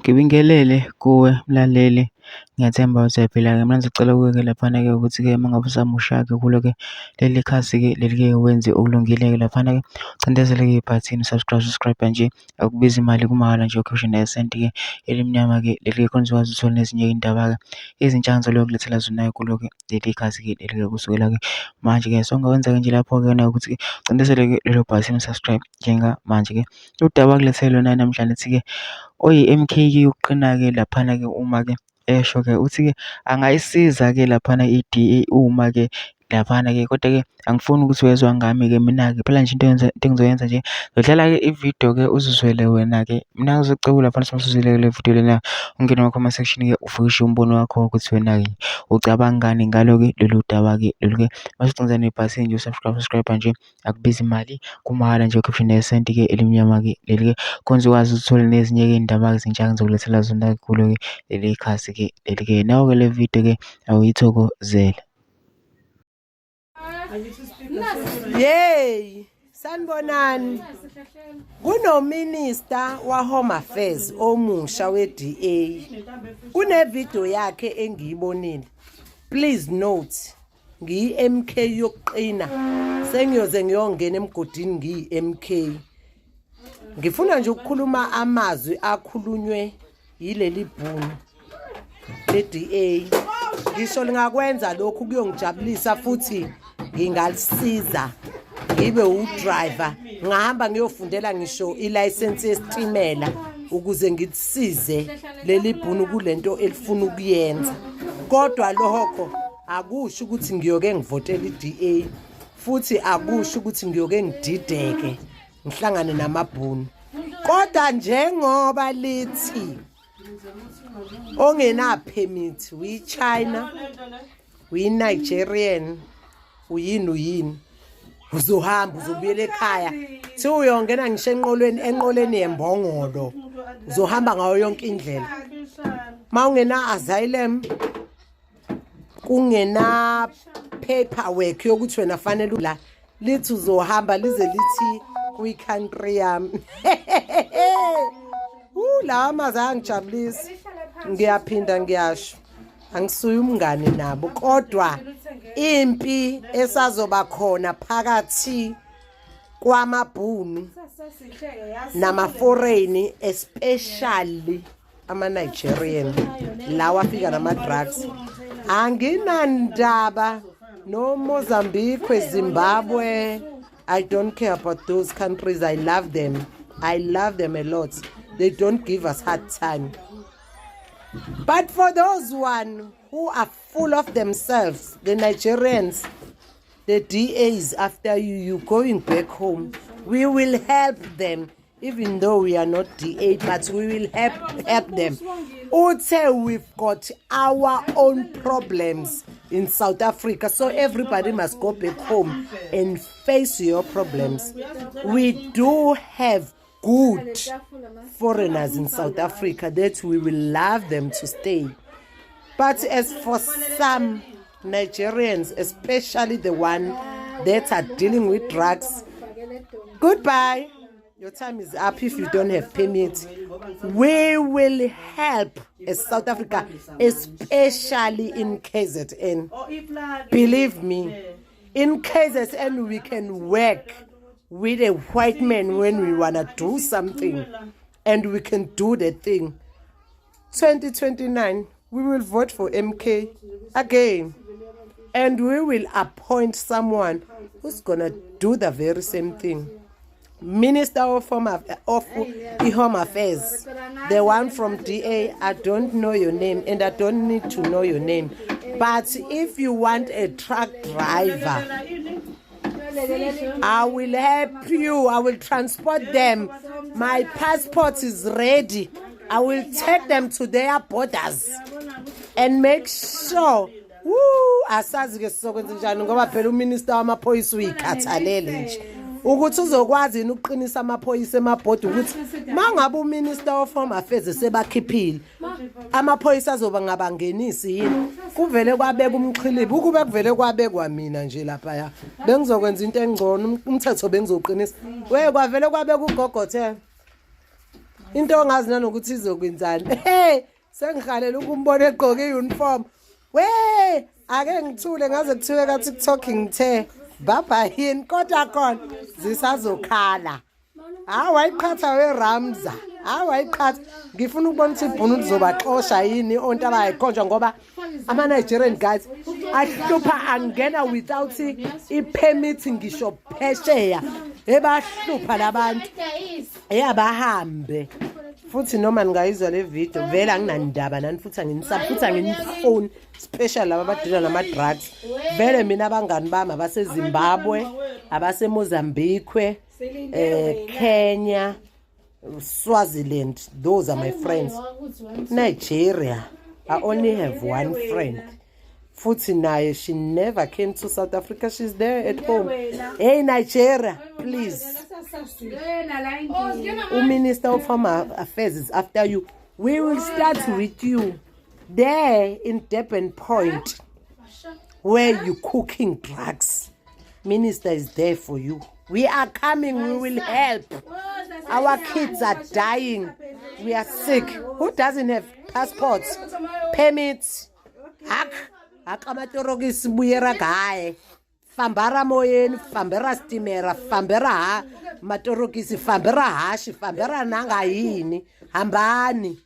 Ngibingelele kuwe mlaleli, ngiyathemba usaphila-ke. Mina ngizocela kuwe-ke laphana-ke ukuthi-ke uma ngabe usamusha-ke kulo-ke leli khasi-ke leli-ke wenze okulungile-ke laphana-ke ucindezele-ke ibhathini subscribe nje, akubizi imali, kumahhala nje ukhiphe nesenti-ke elimnyama-ke leli-ke khona uzokwazi uthole nezinye iy'ndaba-ke ezintsha engizoloku kulethela zona kulo-ke leli khasi-ke leli-ke kusukela-ke manje-ke. So ongakwenza-ke nje lapho-ke ukuthi-ke ucindezele-ke lelo bhathini subscribe njengamanje-ke. Udaba kulethele lona namhlanje lithi-ke oyi-MK-ke yokuqina-ke laphana-ke uma-ke esho-ke uthi-ke angayisiza-ke laphana i-DA uma-ke laphana-ke, kodwa-ke angifuni ukuthi wezwa ngami-ke mina-ke phela nje into engizoyenza nje ngidlala-ke ividiyo-ke uzizwele wena-ke. Mina ngizocebula laphana usuzwile le video lena, ungene kuma-comment section-ke ufishe umbono wakho ukuthi wena-ke ucabangani ngalo-ke lolu daba-ke lolu-ke. Mase ucindezela nebhathini nje subscribe nje, akubizi imali, kumahhala nje ukhiphe nesenti-ke elimnyama-ke leli-ke khona uzokwazi uthole nezinye-ke iy'ndaba-ke ezintsha engizokulethela zona kulo-ke leli khasi-ke leli-ke. Nawe-ke le video-ke awuyithokozele. Yey, sanibonani. Kunominister wa-Home Affairs omusha we-DA. Kunevideo yakhe engiyibonile. Please note, ngiyi-MK yokuqina. Sengiyoze ngiyongena emgodini ngiyi-MK. Ngifuna nje ukukhuluma amazwi akhulunywe yileli bhunu le-DA. Ngisho lingakwenza lokhu kuyongijabulisa futhi ngingalisiza ngibe u-driver, ngahamba ngiyofundela ngisho ilayisensi yesitimela ukuze ngisize leli bhunu kulento elifuna ukuyenza. Kodwa lokho akusho ukuthi ngiyoke ngivotela i-DA, futhi akusho ukuthi ngiyoke ngidideke ngihlangane namabhunu. Kodwa njengoba lithi ongena permit uyi-China, uyi-Nigerian, uyini uzohamba uzobuyela ekhaya, thi uyongena ngisho enqoleni yembongolo, uzohamba ngayo yonke indlela. Mawungena asylum, kungena paperwork yokuthi wena fanele la lithi uzohamba lize lithi kwi-country yami. Lawa amazwi angijabulisi, ngiyaphinda ngiyasho angisuye umngane nabo, kodwa impi esazoba khona phakathi kwamabhunu nama-foreign, especially ama-Nigerian lawa afika nama-drugs. Anginandaba no Mozambique, Zimbabwe. I don't care about those countries. I love them. I love them a lot. They don't give us hard time. But for those one who are full of themselves, the Nigerians, the DAs, after you going back home, we will help them, even though we are not DA, but we will help them. Also, we've got our own problems in South Africa, so everybody must go back home and face your problems. We do have good foreigners in South Africa that we will love them to stay. But as for some Nigerians, especially the one that are dealing with drugs, goodbye. Your time is up if you don't have permit. We will help as South Africa, especially in KZN. Believe me, in KZN we can work with a white man when we want to do something, and we can do the thing. 2029, we will vote for MK again, and we will appoint someone who's going to do the very same thing. Minister of Home Affairs, the one from DA, I don't know your name and I don't need to know your name. But if you want a truck driver, I will help you. I will transport them. My passport is ready. I will take them to their borders and make sure. Asazi ke sizokwenza njani ngoba phela uminister wamaphoyisa uyikhathalele nje ukuthi uzokwazi ukuqinisa amaphoyisa emabhodi ukuthi mangabe uminister of Home Affairs sebakhiphile amaphoyisa azoba ngabangenisi yini kuvele kwabeka umxhilibi ukube kuvele kwabekwa mina nje lapha ya bengizokwenza into engcono umthetho bengizoqinisa kwavele kwabeka ugogothela into ongazi nanokuthi izokwenzani. Hey, sengihalela ukumbona egqoke iuniform. We, ake ngithule ngaze kuthiwe ka TikTok ngithe baba yini kodwa khona zisazokhala. Hawu wayiqhatha weRamza. Hawu wayiqhatha. Ngifuna ukubona ukuthi ibhunu lizobaxosha yini onto abayikhonjwa ngoba ama Nigerian guys ahlupha angena without ipermit ngisho phesheya. Ebahlupha labantu. Eyabahambe. Futhi noma ngayizwa le video vele anginandaba nani futhi anginisaba futhi anginifoni special laba abadila nama drugs. Vele mina abangani bami abase Zimbabwe, abase Mozambique, Kenya, Swaziland, those are my friends. Nigeria, I only have one friend. Futhi naye, she never came to South Africa. She's there at home. Hey Nigeria, please. Minister of Home Affairs is after you. We will start with you there in Durban Point, where you cooking drugs. Minister is there for you. We are coming. We will help. Our kids are dying. We are sick. Who doesn't have passports, permits? Akamatorogis buyera gae. Fambara moyen, fambera stimera, fambera matorogis, fambera hash, fambera nanga yini. Hambani.